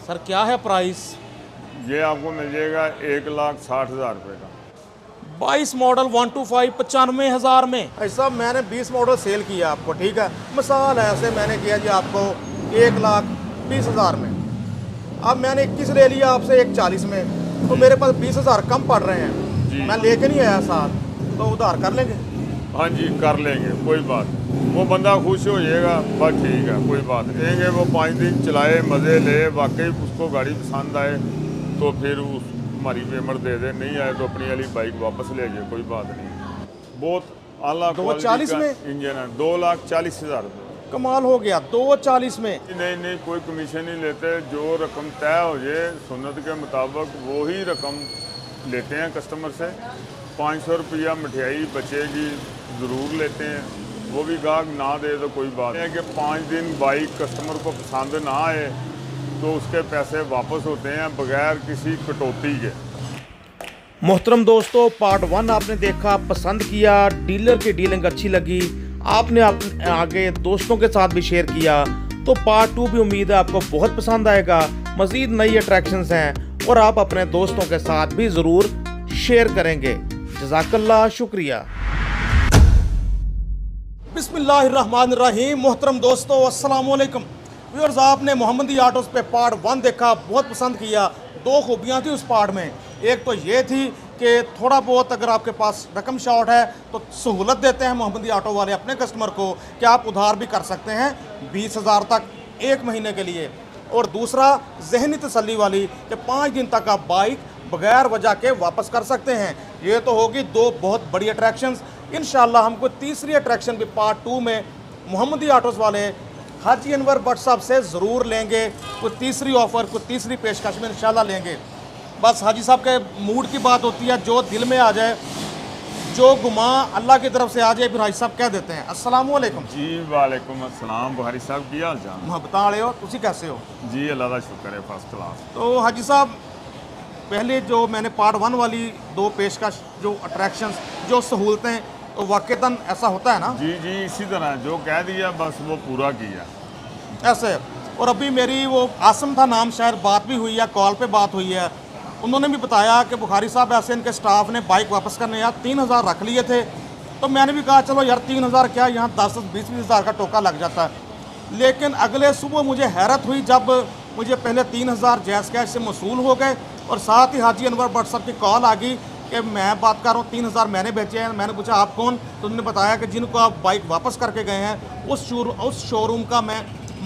Sir क्या है price? ये आपको मिल जाएगा 1,60,000 रुपये का। 22 मॉडल 125 95,000 में। ऐसा मैंने 20 मॉडल सेल किया आपको, ठीक है। मिसाल ऐसे मैंने किया जी आपको 1,20,000 में। अब मैंने 21 ले लिया आपसे 1,40 में, तो मेरे पास 20,000 कम पड़ रहे हैं। मैं लेके नहीं आया साथ, तो उधार कर लेंगे? हाँ जी कर लेंगे, कोई बात। वो बंदा खुश हो जाएगा, बस ठीक है, कोई बात नहीं। देंगे वो 5 दिन चलाए, मज़े ले, वाकई उसको गाड़ी पसंद आए तो फिर उस हमारी पेमेंट दे दे, नहीं आए तो अपनी वाली बाइक वापस ले जाए, कोई बात नहीं। बहुत आला 240 में इंजन है। 2,40,000 रुपये। कमाल हो गया। 2,40 में? नहीं, कोई कमीशन नहीं लेते। जो रकम तय हो जाए सुन्नत के मुताबिक वही रकम लेते हैं कस्टमर से। 500 रुपया मिठाई बचेगी ज़रूर लेते हैं, वो भी गाहक ना दे तो कोई बात नहीं है कि 5 दिन बाइक कस्टमर को पसंद ना आए तो उसके पैसे वापस होते हैं बगैर किसी कटौती के। मोहतरम दोस्तों, पार्ट 1 आपने देखा, पसंद किया, डीलर की डीलिंग अच्छी लगी, आपने आगे दोस्तों के साथ भी शेयर किया, तो पार्ट 2 भी उम्मीद है आपको बहुत पसंद आएगा। मज़ीद नई अट्रैक्शंस हैं और आप अपने दोस्तों के साथ भी ज़रूर शेयर करेंगे। जज़ाकल्लाह, शुक्रिया। बिस्मिल्लाहिर्रहमानिर्रहीम। मोहतरम दोस्तों, अस्सलाम वालेकुम व्यूअर्स। आपने मोहम्मदी ऑटोज़ पे पार्ट 1 देखा, बहुत पसंद किया। 2 खूबियाँ थी उस पार्ट में। एक तो ये थी कि थोड़ा बहुत अगर आपके पास रकम शॉर्ट है तो सहूलत देते हैं मोहम्मदी ऑटो वाले अपने कस्टमर को कि आप उधार भी कर सकते हैं 20,000 तक 1 महीने के लिए। और दूसरा जहनी तसल्ली वाली कि 5 दिन तक आप बाइक बगैर वजह के वापस कर सकते हैं। ये तो होगी 2 बहुत बड़ी अट्रैक्शंस। इंशाल्लाह हमको तीसरी अट्रैक्शन भी पार्ट 2 में मोहम्मदी ऑटोज़ वाले हाजी अनवर भट्ट साहब से ज़रूर लेंगे। कोई तीसरी ऑफ़र, कोई तीसरी पेशकश में इंशाल्लाह लेंगे। बस हाजी साहब के मूड की बात होती है, जो दिल में आ जाए, जो गुमा अल्लाह की तरफ से आ जाए, फिर हाजी साहब कह देते हैं। अस्सलाम वालेकुम जी वालेकुम अस्सलाम। बुखारी साहब की हाल चाल? मोहब्बत वाले हो, तुसी कैसे हो? जी अल्लाह का शुक्र है, फर्स्ट क्लास। तो हाजी साहब, पहले जो मैंने पार्ट 1 वाली 2 पेशकश, जो अट्रैक्शंस, जो सहूलतें, तो वाक़तन ऐसा होता है ना? जी इसी तरह जो कह दिया बस वो पूरा किया ऐसे। और अभी मेरी वो आसम था नाम, शायद बात भी हुई है, कॉल पे बात हुई है। उन्होंने भी बताया कि बुखारी साहब ऐसे इनके स्टाफ ने बाइक वापस करने यार 3,000 रख लिए थे। तो मैंने भी कहा चलो यार 3,000 क्या, यहाँ 10-20 हज़ार का टोका लग जाता है। लेकिन अगले सुबह मुझे हैरत हुई जब मुझे पहले 3,000 जैज़ कैश से वसूल हो गए और साथ ही हाजी अनवर भट्ट साहब की कॉल आ गई कि मैं बात कर रहा हूँ, 3,000 मैंने बेचे हैं। मैंने पूछा आप कौन? तो उन्होंने बताया कि जिनको आप बाइक वापस करके गए हैं उस शोरूम का मैं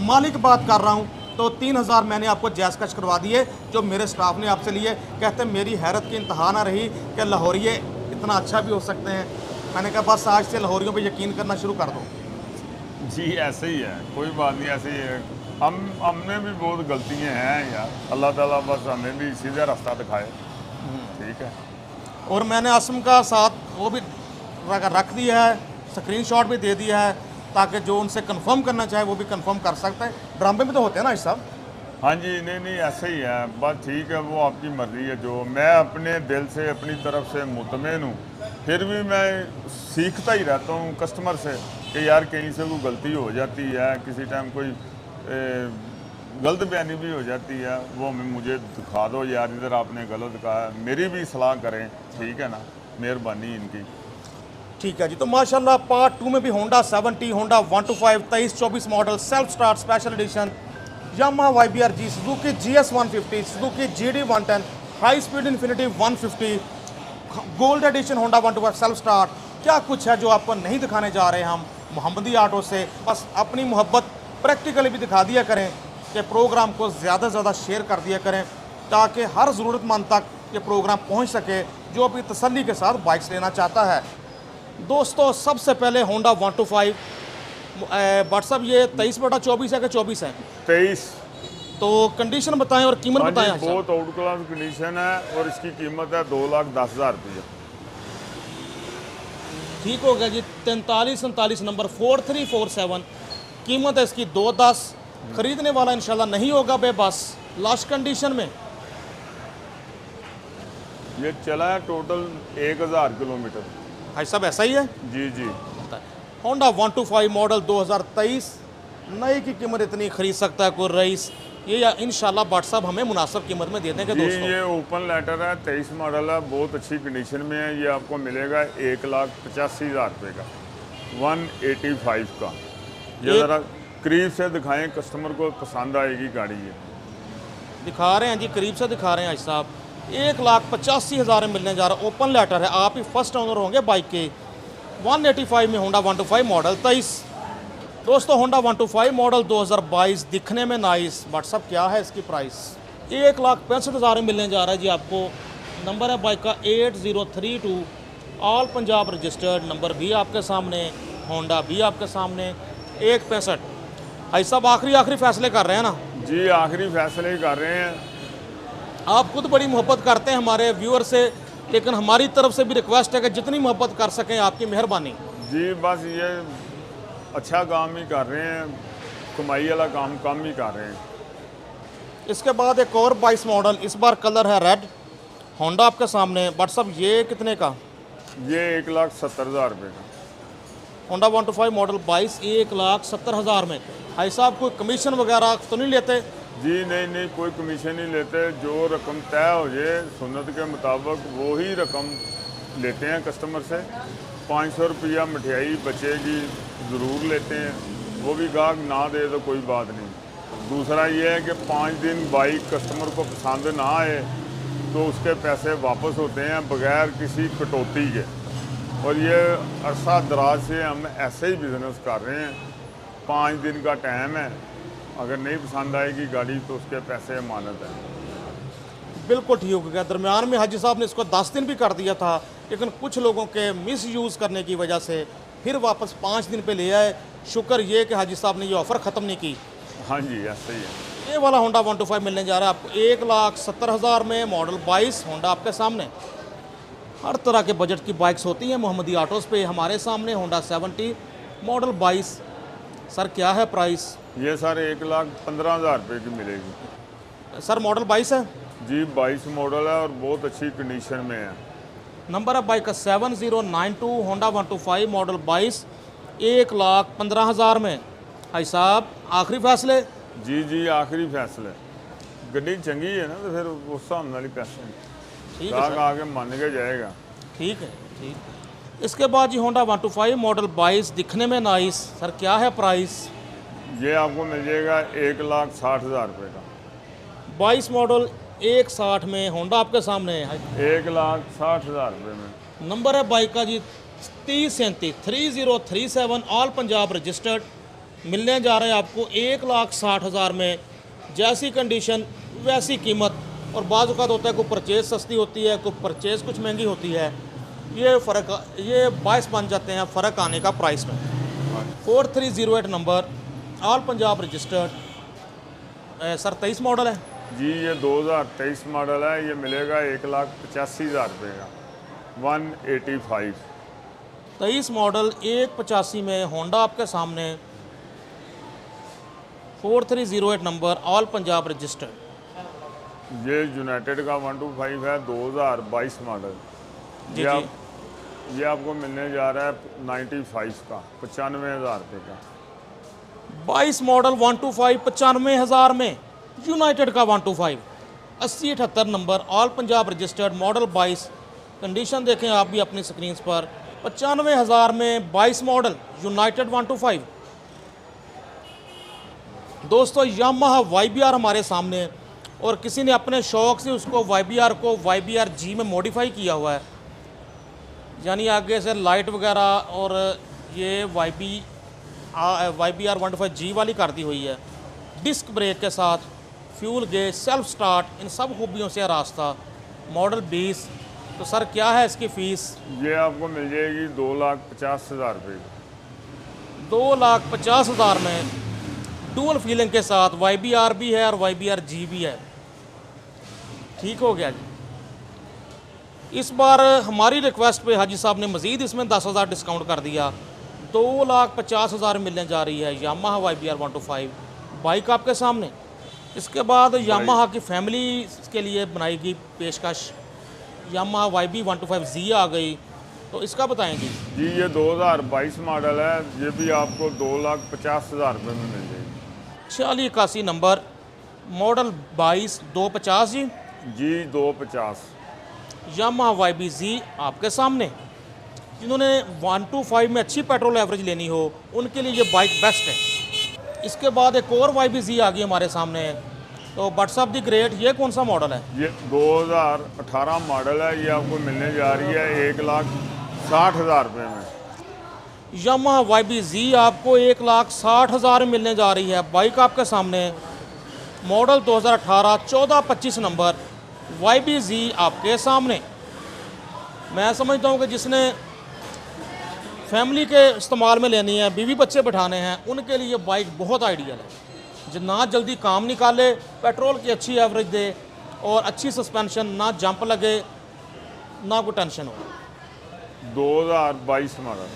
मालिक बात कर रहा हूँ। तो 3,000 मैंने आपको जैज़ कैश करवा दिए जो मेरे स्टाफ ने आपसे लिए। कहते मेरी हैरत की इंतहा ना रही कि लाहौरिये इतना अच्छा भी हो सकते हैं। मैंने कहा बस आज से लाहौरियों पे यकीन करना शुरू कर दो। जी ऐसे ही है, कोई बात नहीं, ऐसे ही है। हमने भी बहुत गलतियाँ हैं यार, अल्लाह ताला बस हमें भी सीधा रास्ता दिखाए, ठीक है। और मैंने आसम का साथ वो भी रख दिया है, स्क्रीनशॉट भी दे दिया है ताकि जो उनसे कंफर्म करना चाहे वो भी कंफर्म कर सकते हैं। ड्रामे में तो होते हैं ना इस साहब? हाँ जी, नहीं ऐसे ही है, बस ठीक है, वो आपकी मर्ज़ी है। जो मैं अपने दिल से अपनी तरफ से मुतमईन हूँ, फिर भी मैं सीखता ही रहता हूँ कस्टमर से कि यार कहीं से कोई गलती हो जाती है, किसी टाइम कोई गलत बयानी भी हो जाती है, वो मुझे दिखा दो यार इधर आपने गलत कहा है, मेरी भी सलाह करें, ठीक है ना, मेहरबानी इनकी। ठीक है जी। तो माशाल्लाह पार्ट 2 में भी Honda 70, Honda 125 23-24 model self start special edition, Yamaha YBR-G, Suzuki GS 150, Suzuki GD 110, high speed infinity 150, gold edition Honda 125 self start. क्या कुछ है जो आपको नहीं दिखाने जा रहे हैं हम मोहम्मदी ऑटो से। बस अपनी मोहब्बत प्रैक्टिकली भी दिखा दिया करें कि प्रोग्राम को ज़्यादा से ज़्यादा शेयर कर दिया करें ताकि हर ज़रूरतमंद तक ये प्रोग्राम पहुँच सके जो भी तसल्ली के साथ बाइक्स लेना चाहता है। दोस्तों सबसे पहले होंडा 125 व्हाट्सअप, ये 23/24 है कि 24 है? 23। तो कंडीशन बताएं और कीमत बताएं। बहुत आउट क्लास कंडीशन है और इसकी कीमत है 2,10,000 रुपये। ठीक हो गया जी। 43-39 नंबर 4347, कीमत है इसकी 2,10। खरीदने वाला इंशाल्लाह नहीं होगा बेबस। लास्ट कंडीशन में ये चला है टोटल 1,000 किलोमीटर। भाई साहब ऐसा ही है? जी होंडा 125 मॉडल 2023, नई की कीमत इतनी खरीद सकता है कोई रईस? ये इंशाल्लाह व्हाट्सअप हमें मुनासिब कीमत में दे देंगे जी दोस्तों। ये ओपन लेटर है, 23 मॉडल है, बहुत अच्छी कंडीशन में है। ये आपको मिलेगा 1,85,000 रुपये का, 185 का। ये एक- ज़रा करीब से दिखाएं, कस्टमर को पसंद आएगी गाड़ी ये। दिखा रहे हैं जी, करीब से दिखा रहे हैं आज साहब। 1,85,000 में मिलने जा रहा है, ओपन लेटर है। आप ही फर्स्ट ओनर होंगे बाइक के। 185 में होंडा 125 मॉडल 23। दोस्तों होंडा 125 मॉडल 2022 दिखने में नाइस। व्हाट्सअप क्या है इसकी प्राइस? 1,65,000 में मिलने जा रहा है जी आपको। नंबर है बाइक का 8032, ऑल पंजाब रजिस्टर्ड। नंबर भी आपके सामने, होंडा भी आपके सामने। 1,65,000। भाई साहब आखिरी फैसले कर रहे हैं ना? जी आखिरी फैसले कर रहे हैं। आप खुद बड़ी मोहब्बत करते हैं हमारे व्यूअर से, लेकिन हमारी तरफ से भी रिक्वेस्ट है कि जितनी मोहब्बत कर सकें आपकी मेहरबानी। जी बस ये अच्छा काम ही कर रहे हैं, कमाई वाला काम कम ही कर रहे हैं। इसके बाद एक और 22 मॉडल, इस बार कलर है रेड, होंडा आपके सामने। व्हाट्सअप ये कितने का? ये 1,70,000 रुपये का। होंडा 125 मॉडल 22, 1,70,000 में। भाई साहब कोई कमीशन वगैरह तो नहीं लेते? जी नहीं कोई कमीशन नहीं लेते। जो रकम तय हो जाए सुन्नत के मुताबिक वो ही रकम लेते हैं कस्टमर से। 500 रुपया मिठाई बचेगी ज़रूर लेते हैं, वो भी गाहक ना दे तो कोई बात नहीं। दूसरा ये है कि 5 दिन बाइक कस्टमर को पसंद ना आए तो उसके पैसे वापस होते हैं बगैर किसी कटौती के। और ये अरसा दराज से हम ऐसे ही बिज़नेस कर रहे हैं। 5 दिन का टाइम है, अगर नहीं पसंद आएगी गाड़ी तो उसके पैसे अमानत है। बिल्कुल ठीक हो गया। दरमियान में हाजी साहब ने इसको 10 दिन भी कर दिया था, लेकिन कुछ लोगों के मिस यूज़ करने की वजह से फिर वापस 5 दिन पे ले आए। शुक्र ये कि हाजी साहब ने ये ऑफ़र ख़त्म नहीं की। हाँ जी ऐसे ही है। ये वाला होंडा 125 मिलने जा रहा है आपको 1,70,000 में, मॉडल 22। होंडा आपके सामने। हर तरह के बजट की बाइक्स होती हैं मोहम्मदी ऑटोज़ पे। हमारे सामने होंडा 70 मॉडल 22। सर क्या है प्राइस? ये सर 1,15,000 रुपये की मिलेगी। सर मॉडल 22 है जी 22 मॉडल है और बहुत अच्छी कंडीशन में है। नंबर है बाइक का 7092, होंडा 125 मॉडल 22, 1,15,000 में। भाई साहब आखिरी फैसले? जी आखिरी फैसले। गड्डी चंगी है ना तो फिर उस हिसाब नाल ही पैसे ठीक है गाहक सर, आके मान के जाएगा। ठीक है ठीक। इसके बाद जी होंडा 125 मॉडल 22 दिखने में नाइस। सर क्या है प्राइस? ये आपको मिल जाएगा 1,60,000 रुपये का। 22 मॉडल 1,60 में, होंडा आपके सामने है। 1,60,000 रुपये में। नंबर है बाइक का जी 3037, 3037, ऑल पंजाब रजिस्टर्ड। मिलने जा रहे हैं आपको 1,60,000 में। जैसी कंडीशन वैसी कीमत। और बाज़ औक़ात होता है कोई परचेज़ सस्ती होती है, कोई परचेज़ कुछ महंगी होती है। ये फ़र्क, ये बाइस बन जाते हैं फ़र्क आने का प्राइस में। 4308 number, all Punjab registered. Sir 23 model है जी ये 2023 मॉडल है। ये मिलेगा 1,85,000 रुपये का, 185। 23 मॉडल 185 में, होंडा आपके सामने। 4308 नंबर, ऑल पंजाब रजिस्टर्ड। ये यूनाइटेड का 125 है, 2022 मॉडल। जी ये जी। ये आपको मिलने जा रहा है 95 का, 95,000 रुपये का। 22 मॉडल 125 95,000 में। यूनाइटेड का 125 8078 number, all Punjab registered, model 22। Condition देखें आप भी अपनी स्क्रीन पर। 95,000 में 22 मॉडल यूनाइटेड 125। दोस्तों यामाहा YBR हमारे सामने, और किसी ने अपने शौक़ से उसको YBR को YBR G में मॉडिफाई किया हुआ है। यानी आगे से लाइट वगैरह और ये YBR 125 G वाली कर दी हुई है। डिस्क ब्रेक के साथ, फ्यूल गेज, सेल्फ स्टार्ट, इन सब खूबियों से रास्ता। मॉडल 20। तो सर क्या है इसकी फ़ीस? ये आपको मिल जाएगी 2,50,000 रुपये की। 2,50,000 में डुअल फीलिंग के साथ YBR भी है और YBR G भी है। ठीक हो गया जी। इस बार हमारी रिक्वेस्ट पे हाजी साहब ने मज़ीद इसमें 10,000 डिस्काउंट कर दिया। 2,50,000 मिलने जा रही है यामाहा YBR 125 बाइक आपके सामने। इसके बाद यामाहा की फैमिली के लिए बनाई गई पेशकश यामाहा YB 125Z आ गई, तो इसका बताएंगे? जी ये 2022 मॉडल है। ये भी आपको 2,50,000 रुपये में मिल जाएगी। 4681 नंबर, मॉडल 22 250 जी। जी 250। यामाहा YBZ आपके सामने। जिन्होंने 125 में अच्छी पेट्रोल एवरेज लेनी हो उनके लिए ये बाइक बेस्ट है। इसके बाद एक और YBZ आ गई हमारे सामने। तो व्हाट्सअप दी ग्रेट, ये कौन सा मॉडल है? ये 2018 मॉडल है। ये आपको मिलने जा रही है 1,60,000 रुपये में। यामाहा YBZ आपको 1,60,000 में मिलने जा रही है। बाइक आपके सामने, मॉडल 2018 1425 नंबर YBZ आपके सामने। मैं समझता हूँ कि जिसने फैमिली के इस्तेमाल में लेनी है, बीवी बच्चे बिठाने हैं, उनके लिए बाइक बहुत आइडियल है। जो ना जल्दी काम निकाले, पेट्रोल की अच्छी एवरेज दे और अच्छी सस्पेंशन, ना जंप लगे, ना कोई टेंशन हो। 2022 मॉडल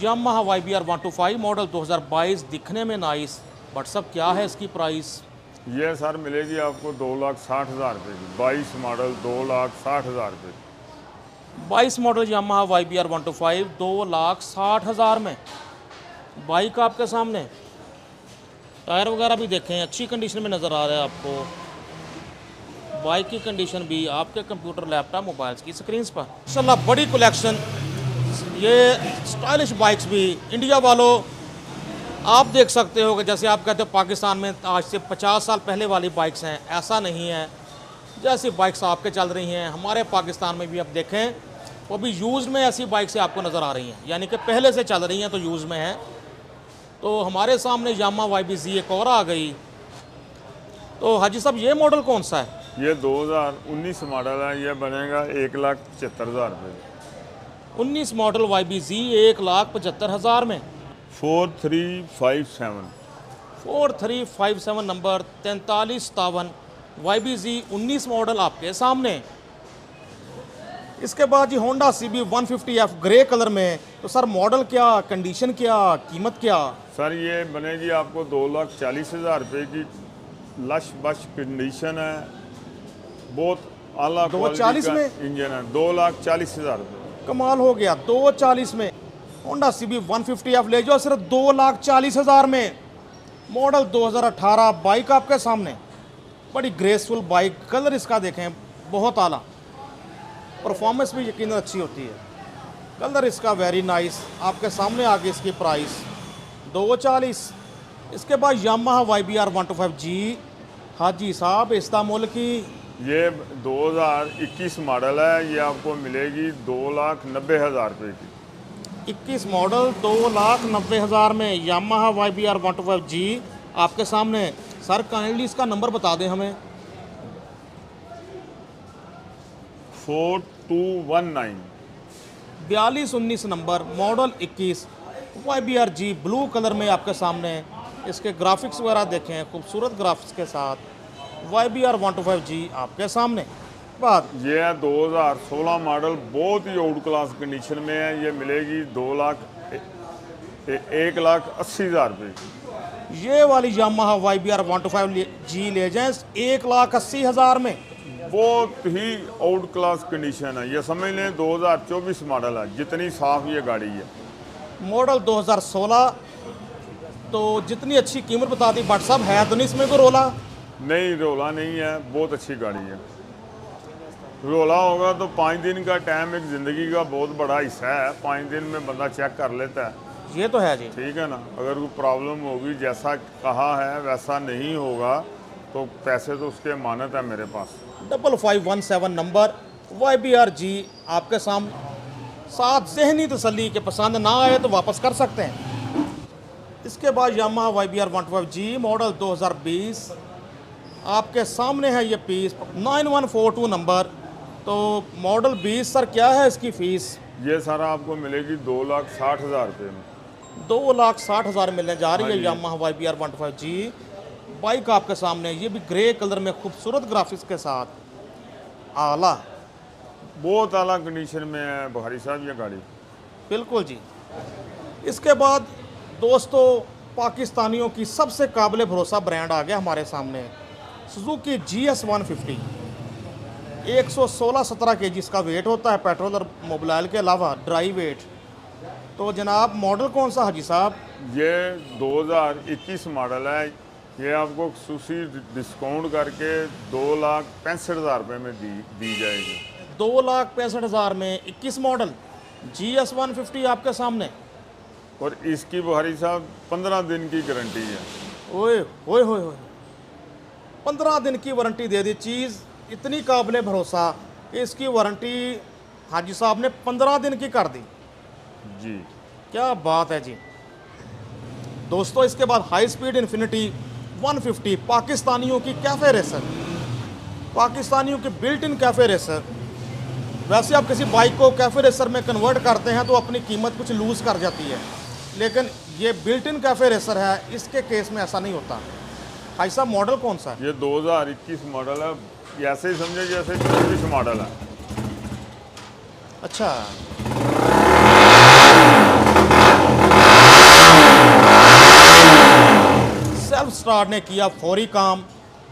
यामाहा YBR 125 मॉडल 2022, दिखने में नाइस। व्हाट्सअप क्या है इसकी प्राइस? ये सर मिलेगी आपको 2,60,000 रुपये की। 22 मॉडल 2,60,000 रुपये। 22 मॉडल यामाहा YBR 125 2,60,000 में। बाइक आपके सामने। टायर वगैरह भी देखें, अच्छी कंडीशन में नज़र आ रहा है आपको। बाइक की कंडीशन भी आपके कंप्यूटर, लैपटॉप, मोबाइल्स की स्क्रीन पर। इंशाल्लाह बड़ी कलेक्शन। ये स्टाइलिश बाइक्स भी इंडिया वालों आप देख सकते हो कि जैसे आप कहते हो पाकिस्तान में आज से 50 साल पहले वाली बाइक्स हैं, ऐसा नहीं है। जैसी बाइक्स आपके चल रही हैं हमारे पाकिस्तान में भी आप देखें, वो भी यूज़ में ऐसी बाइक से आपको नज़र आ रही हैं, यानी कि पहले से चल रही हैं तो यूज़ में है। तो हमारे सामने यामाहा YBZ एक और आ गई। तो हाजी साहब ये मॉडल कौन सा है? ये 2019 मॉडल है। ये बनेगा 1,75,000 रुपये। 19 मॉडल YBZ 1,75,000 में। 4357 4357 नंबर 4357 YBZ 19 मॉडल आपके सामने। इसके बाद जी Honda CB 150F grey colour में। तो सर मॉडल क्या, कंडीशन क्या, कीमत क्या? सर ये बनेगी आपको 2,40,000 रुपये की। लश बश कंडीशन है, बहुत आला क्वालिटी 240 का में? इंजन है। 2,40,000 रुपये। कमाल हो गया, 240 में होंडा CB 150F ले जाओ सिर्फ 2,40,000 में। मॉडल 2018, बाइक आपके सामने। बड़ी ग्रेसफुल बाइक, कलर इसका देखें बहुत आला, परफॉर्मेंस भी यकीनन अच्छी होती है। कलर इसका वेरी नाइस। आपके सामने आगे इसकी प्राइस 2,40। इसके बाद यामाहा YBR 125G हाजी साहब इस्तांबुल की। ये 2021 मॉडल है। ये आपको मिलेगी 2,90,000 रुपये की। 21 मॉडल 2,90,000 में यामाहा YBR 125G आपके सामने। सर काइंडली इसका नंबर बता दें हमें। 4219 4219 number, model 21 YBR-G blue colour में आपके सामने। इसके ग्राफिक्स वगैरह देखें, खूबसूरत ग्राफिक्स के साथ YBR 125G आपके सामने। बाद ये है 2016 मॉडल, बहुत ही आउट क्लास कंडीशन में है। ये मिलेगी 1,80,000 रुपये की। ये वाली यामाहा YBR 125G ले जाएं 1,80,000 में। बहुत ही आउट क्लास कंडीशन है। ये समझ लें 2024 मॉडल है, जितनी साफ ये गाड़ी है। मॉडल 2016। तो जितनी अच्छी कीमत बता दी व्हाट्सअप है तो नहीं इसमें कोई रोला? नहीं, रोला नहीं है, बहुत अच्छी गाड़ी है। रोला होगा तो 5 दिन का टाइम एक ज़िंदगी का बहुत बड़ा हिस्सा है। 5 दिन में बंदा चेक कर लेता है। ये तो है जी। ठीक है ना। अगर कोई प्रॉब्लम होगी, जैसा कहा है वैसा नहीं होगा, तो पैसे तो उसके मानत है मेरे पास। 5517 नंबर YBR-G आपके सामने। साथ जहनी तसल्ली के पसंद ना आए तो वापस कर सकते हैं। इसके बाद यामाहा YBR 125G मॉडल 2020 आपके सामने है। ये पीस 9142 नंबर। तो मॉडल 20 सर क्या है इसकी फ़ीस? ये सारा आपको मिलेगी 2,60,000 रुपये में। 2,60,000 मिलने जा रही है हाँ जी। यामाहा YBR 125G बाइक आपके सामने। ये भी ग्रे कलर में खूबसूरत ग्राफिक्स के साथ आला। बहुत आला कंडीशन में है बुखारी साहब ये गाड़ी। बिल्कुल जी। इसके बाद दोस्तों पाकिस्तानियों की सबसे काबिल भरोसा ब्रांड आ गया हमारे सामने, सुजुकी GS 150। 116-17 kg इसका वेट होता है, पेट्रोल और मोबाइल के अलावा ड्राई वेट। तो जनाब मॉडल कौन सा हाजी साहब? ये 2021 मॉडल है। ये आपको खसूसी डिस्काउंट करके 2,65,000 रुपये में दी जाएगी। 2,65,000 में 21 मॉडल GS 150 आपके सामने। और इसकी बुहारी साहब 15 दिन की गारंटी है। ओए ओए ओए ओए 15 दिन की वारंटी दे दी। चीज़ इतनी काबिल भरोसा कि इसकी वारंटी हाजी साहब ने 15 दिन की कर दी। जी क्या बात है जी। दोस्तों इसके बाद हाई स्पीड इन्फिनिटी 150 पाकिस्तानियों की कैफ़े रेसर, पाकिस्तानियों की बिल्ट इन कैफ़े रेसर। वैसे आप किसी बाइक को कैफ़े रेसर में कन्वर्ट करते हैं तो अपनी कीमत कुछ लूज़ कर जाती है, लेकिन ये बिल्ट इन कैफ़े रेसर है, इसके केस में ऐसा नहीं होता। भाई साहब मॉडल कौन सा है? ये 2021 मॉडल है, ऐसे ही समझे जैसे 24 मॉडल है। अच्छा सेल्फ स्टार्ट ने किया फौरी काम।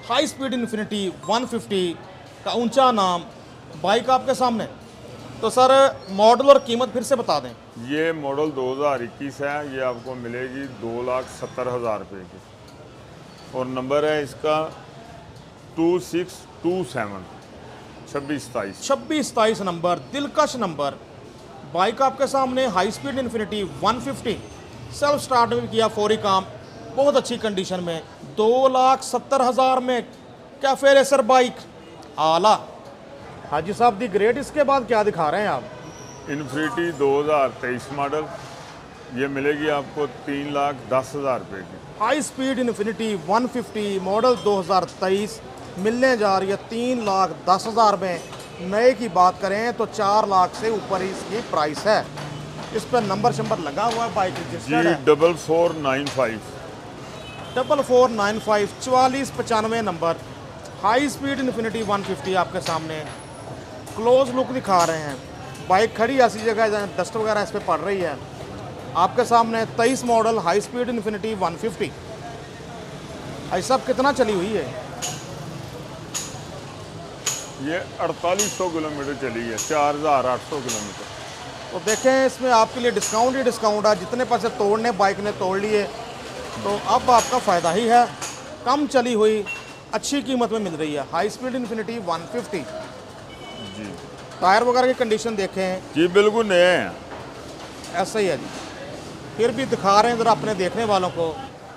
हाई स्पीड इन्फिनिटी 150 का ऊंचा नाम, बाइक आपके सामने। तो सर मॉडल और कीमत फिर से बता दें। ये मॉडल 2021 है, ये आपको मिलेगी 2,70,000 रुपये की, और नंबर है इसका 2627 2627। 2627 नंबर, दिलकश नंबर। बाइक आपके सामने high speed infinity 150 self start में किया फौरी काम, बहुत अच्छी कंडीशन में। 2,70,000 में कैफे रेसर बाइक आला। हाजी साहब दी ग्रेट। इसके बाद क्या दिखा रहे हैं आप? इन्फिनिटी 2023 मॉडल, ये मिलेगी आपको 3,10,000 रुपये की। हाई स्पीड इन्फिनिटी 150 मॉडल 2023 मिलने जा रही है 3,10,000 में। नए की बात करें तो 4 लाख से ऊपर ही इसकी प्राइस है। इस पर नंबर शंबर लगा हुआ है, बाइक रजिस्टर्ड है। G4495 4495 4495 number. High speed infinity 150 आपके सामने। क्लोज लुक दिखा रहे हैं। बाइक खड़ी ऐसी जगह है जहाँ डस्ट वगैरह इस पर पड़ रही है। आपके सामने 23 मॉडल हाई स्पीड इन्फिनिटी 150। भाई साहब कितना चली हुई है? ये 4800 किलोमीटर चली है, 4,800 किलोमीटर। तो देखें इसमें आपके लिए डिस्काउंट ही डिस्काउंट है। जितने पैसे तोड़ने बाइक ने तोड़ लिए, तो अब आपका फ़ायदा ही है। कम चली हुई अच्छी कीमत में मिल रही है हाई स्पीड इन्फिनिटी 150। जी टायर वगैरह की कंडीशन देखें, जी बिल्कुल नए हैं। ऐसा ही है जी। फिर भी दिखा रहे हैं ज़रा अपने देखने वालों को।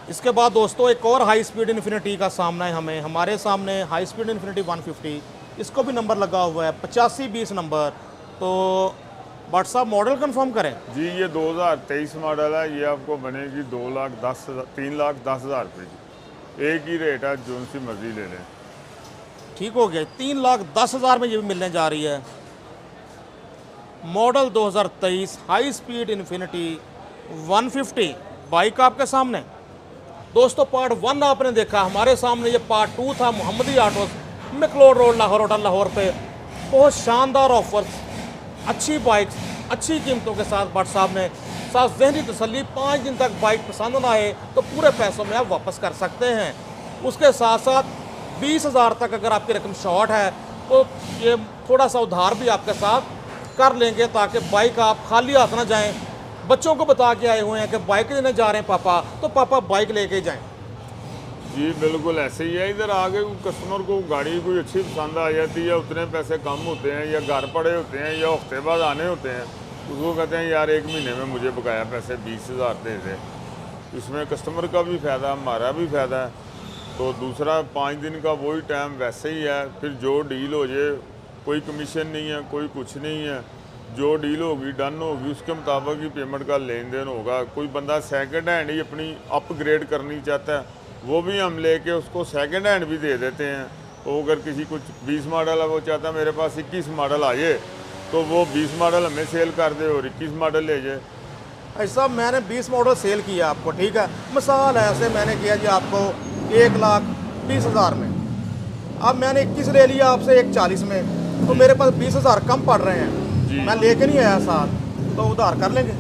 इसके बाद दोस्तों एक और हाई स्पीड इन्फिनिटी का सामना है हमें। हमारे सामने हाई स्पीड इन्फिनिटी 150, इसको भी नंबर लगा हुआ है 8520 नंबर। तो व्हाट्सअप मॉडल कंफर्म करें जी, ये 2023 मॉडल है, ये आपको बनेगी 3,10,000 रुपये की। एक ही रेट है, जो सी मर्जी ले लें। ठीक हो गया। 3,10,000 में ये भी मिलने जा रही है। Model 2023 high speed infinity 150 bike आपके सामने। दोस्तों पार्ट 1 आपने देखा, हमारे सामने ये पार्ट 2 था। Mohammadi autos, McLeod road, Lahore hotel Lahore पे बहुत शानदार ऑफर्स, अच्छी बाइक्स, अच्छी कीमतों के साथ भट्ट साहब ने साथ जहनी तसल्ली। 5 दिन तक बाइक पसंद ना आए तो पूरे पैसों में आप वापस कर सकते हैं। उसके साथ साथ 20,000 तक अगर आपकी रकम शॉर्ट है तो ये थोड़ा सा उधार भी आपके साथ कर लेंगे, ताकि बाइक आप खाली हाथ ना जाएं। बच्चों को बता के आए हुए हैं कि बाइक लेने जा रहे हैं पापा, तो पापा बाइक लेके जाएं। जी बिल्कुल ऐसे ही है। इधर आगे कस्टमर को गाड़ी कोई अच्छी पसंद आ जाती है, उतने पैसे कम होते हैं या घर पड़े होते हैं या हफ्ते बाद आने होते हैं, उसको कहते हैं यार 1 महीने में मुझे बकाया पैसे 20,000 दे दे। इसमें कस्टमर का भी फ़ायदा, हमारा भी फ़ायदा है। तो दूसरा 5 दिन का वही टाइम वैसे ही है। फिर जो डील हो जाए, कोई कमीशन नहीं है, कोई कुछ नहीं है। जो डील होगी डन होगी, उसके मुताबिक ही पेमेंट का लेन देन होगा। कोई बंदा सेकंड हैंड ही अपनी अपग्रेड करनी चाहता है, वो भी हम लेके उसको सेकंड हैंड भी दे देते हैं। तो अगर किसी कुछ 20 मॉडल है, वो चाहता है मेरे पास 21 मॉडल आए, तो वो 20 मॉडल हमें सेल कर दे और 21 मॉडल ले जाए। ऐसा मैंने 20 मॉडल सेल किया आपको, ठीक है, मिसाल है, ऐसे मैंने किया जी आपको 1,20,000 में। अब मैंने 21 ले लिया आपसे 1,40 में, तो मेरे पास 20,000 कम पड़ रहे हैं। मैं लेके नहीं आया साथ, तो उधार कर लेंगे?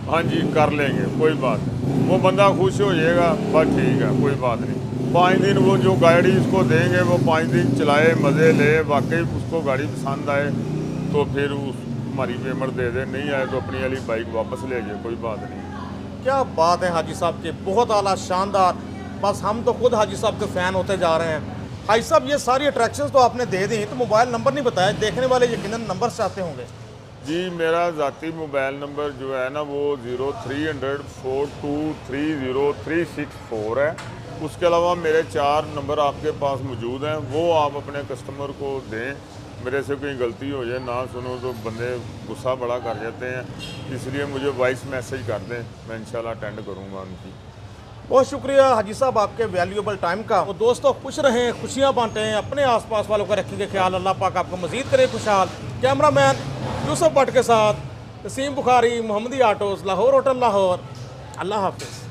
हाँ जी कर लेंगे, कोई बात नहीं। वो बंदा खुश हो जाएगा, बस ठीक है, कोई बात नहीं। 5 दिन वो जो गाड़ी उसको देंगे, वो 5 दिन चलाए, मज़े ले, वाकई उसको गाड़ी पसंद आए तो फिर उस हमारी पेमेंट दे दे, नहीं आए तो अपनी वाली बाइक वापस ले जाए, कोई बात नहीं। क्या बात है हाजी साहब की, बहुत आला शानदार बस हम तो खुद हाजी साहब के फ़ैन होते जा रहे हैं। हाजी साहब ये सारी अट्रैक्शंस तो आपने दे दी, तो मोबाइल नंबर नहीं बताया, देखने वाले यकीनन नंबर से आते होंगे। जी मेरा ज़ाती मोबाइल नंबर जो है ना वो 0300423036 है। उसके अलावा मेरे 4 नंबर आपके पास मौजूद हैं, वो आप अपने कस्टमर को दें। मेरे से कोई गलती हो जाए ना सुनो तो बंदे गुस्सा बड़ा कर जाते हैं, इसलिए मुझे वॉइस मैसेज कर दें, मैं इंशाल्लाह अटेंड करूँगा उनकी। बहुत शुक्रिया हाजी साहब आपके वैल्यूएबल टाइम का। तो दोस्तों खुश रहें, खुशियाँ बांटें, अपने आसपास वालों का रखेंगे ख्याल। अल्लाह पाक आपको मज़ीद करे खुशहाल। कैमरामैन यूसुफ भट्ट के साथ नसीम बुखारी, मोहम्मदी आटोज़, लाहौर होटल लाहौर। अल्लाह हाफिज़।